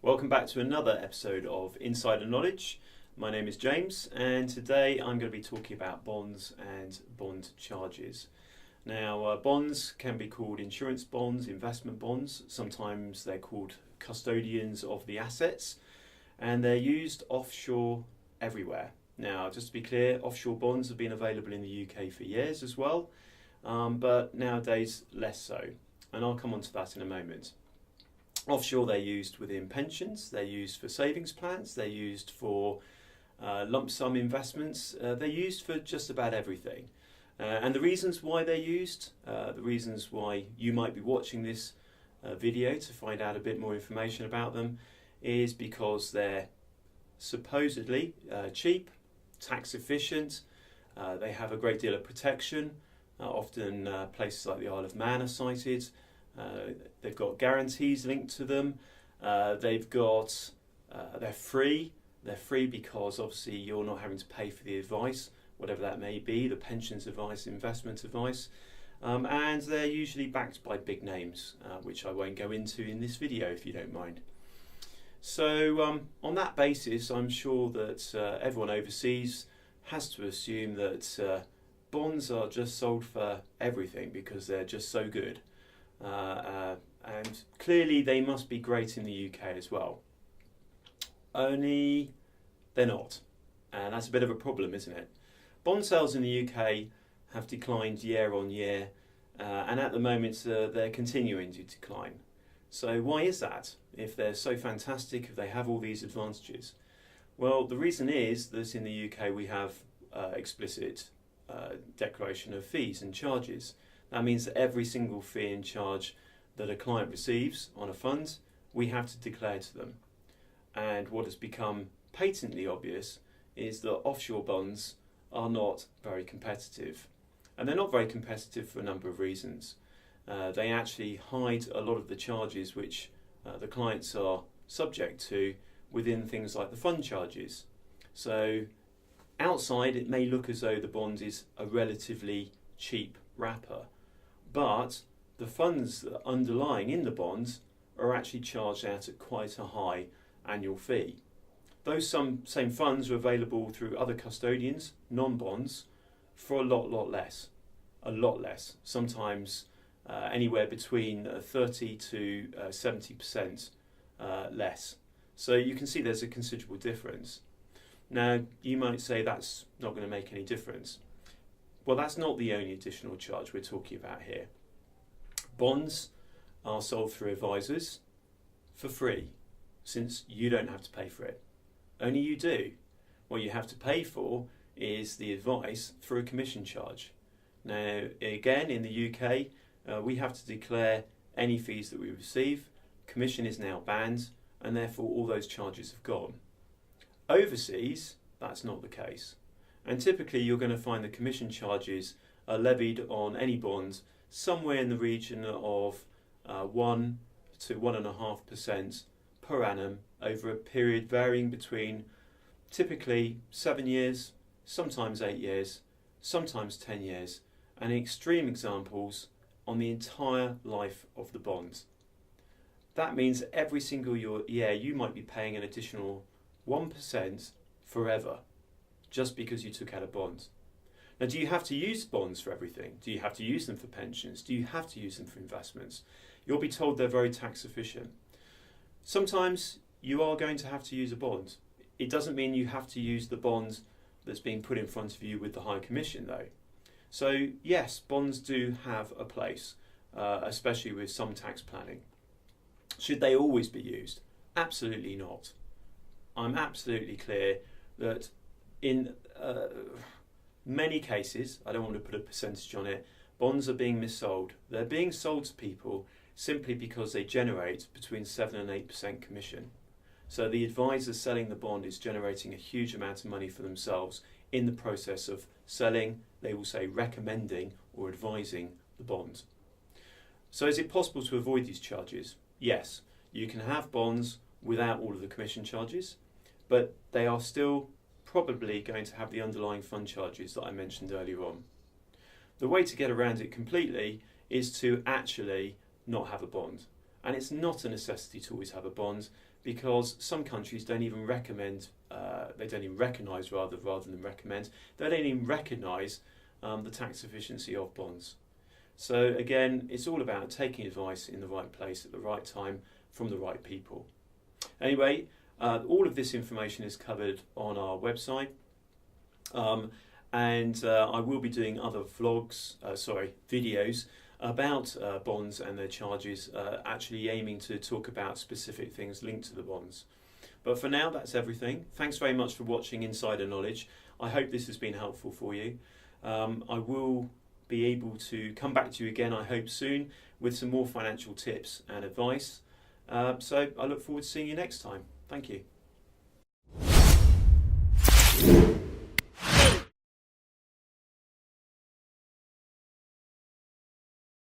Welcome back to another episode of Insider Knowledge. My name is James, and today I'm going to be talking about bonds and bond charges. Now, bonds can be called insurance bonds, investment bonds. Sometimes they're called custodians of the assets, and they're used offshore everywhere. Now, just to be clear, offshore bonds have been available in the UK for years as well, but nowadays less so, and I'll come on to that in a moment. Offshore, they're used within pensions, they're used for savings plans, they're used for lump sum investments, they're used for just about everything. And the reasons why they're used, the reasons why you might be watching this video to find out a bit more information about them, is because they're supposedly cheap, tax efficient, they have a great deal of protection, often places like the Isle of Man are cited. They've got guarantees linked to them. They're free. They're free because obviously you're not having to pay for the advice, whatever that may be, the pensions advice, investment advice. And they're usually backed by big names, which I won't go into in this video if you don't mind. So on that basis, I'm sure that everyone overseas has to assume that bonds are just sold for everything because they're just so good. And clearly they must be great in the UK as well. Only they're not. And that's a bit of a problem, isn't it? Bond sales in the UK have declined year on year, and at the moment they're continuing to decline. So why is that? If they're so fantastic, if they have all these advantages? Well, the reason is that in the UK we have explicit declaration of fees and charges. That means that every single fee and charge that a client receives on a fund, we have to declare to them. And what has become patently obvious is that offshore bonds are not very competitive. And they're not very competitive for a number of reasons. They actually hide a lot of the charges which the clients are subject to within things like the fund charges. So outside it may look as though the bond is a relatively cheap wrapper, but the funds that are underlying in the bonds are actually charged out at quite a high annual fee. Those same funds are available through other custodians, non-bonds, for a lot less. A lot less. Sometimes anywhere between 30 to 70% less. So you can see there's a considerable difference. Now, you might say that's not going to make any difference. Well, that's not the only additional charge we're talking about here. Bonds are sold through advisors for free, since you don't have to pay for it. Only you do. What you have to pay for is the advice through a commission charge. Now, again, in the UK, we have to declare any fees that we receive. Commission is now banned, and therefore all those charges have gone. Overseas, that's not the case. And typically you're going to find the commission charges are levied on any bond somewhere in the region of 1 to 1.5% per annum over a period varying between typically 7 years, sometimes 8 years, sometimes 10 years, and in extreme examples on the entire life of the bond. That means every single year you might be paying an additional 1% forever, just because you took out a bond. Now, do you have to use bonds for everything? Do you have to use them for pensions? Do you have to use them for investments? You'll be told they're very tax efficient. Sometimes you are going to have to use a bond. It doesn't mean you have to use the bond that's being put in front of you with the high commission though. So yes, bonds do have a place, especially with some tax planning. Should they always be used? Absolutely not. I'm absolutely clear that in many cases, I don't want to put a percentage on it, bonds are being missold. They're being sold to people simply because they generate between 7 and 8% commission. So the advisor selling the bond is generating a huge amount of money for themselves in the process of selling, they will say recommending or advising the bond. So is it possible to avoid these charges? Yes, you can have bonds without all of the commission charges, but they are still probably going to have the underlying fund charges that I mentioned earlier on. The way to get around it completely is to actually not have a bond. And it's not a necessity to always have a bond, because some countries don't even recommend, they don't even recognise rather than recommend, they don't even recognise the tax efficiency of bonds. So again, it's all about taking advice in the right place at the right time from the right people. Anyway, all of this information is covered on our website, and I will be doing other videos about bonds and their charges, actually aiming to talk about specific things linked to the bonds. But for now, that's everything. Thanks very much for watching Insider Knowledge. I hope this has been helpful for you. I will be able to come back to you again, I hope soon, with some more financial tips and advice. So I look forward to seeing you next time. Thank you.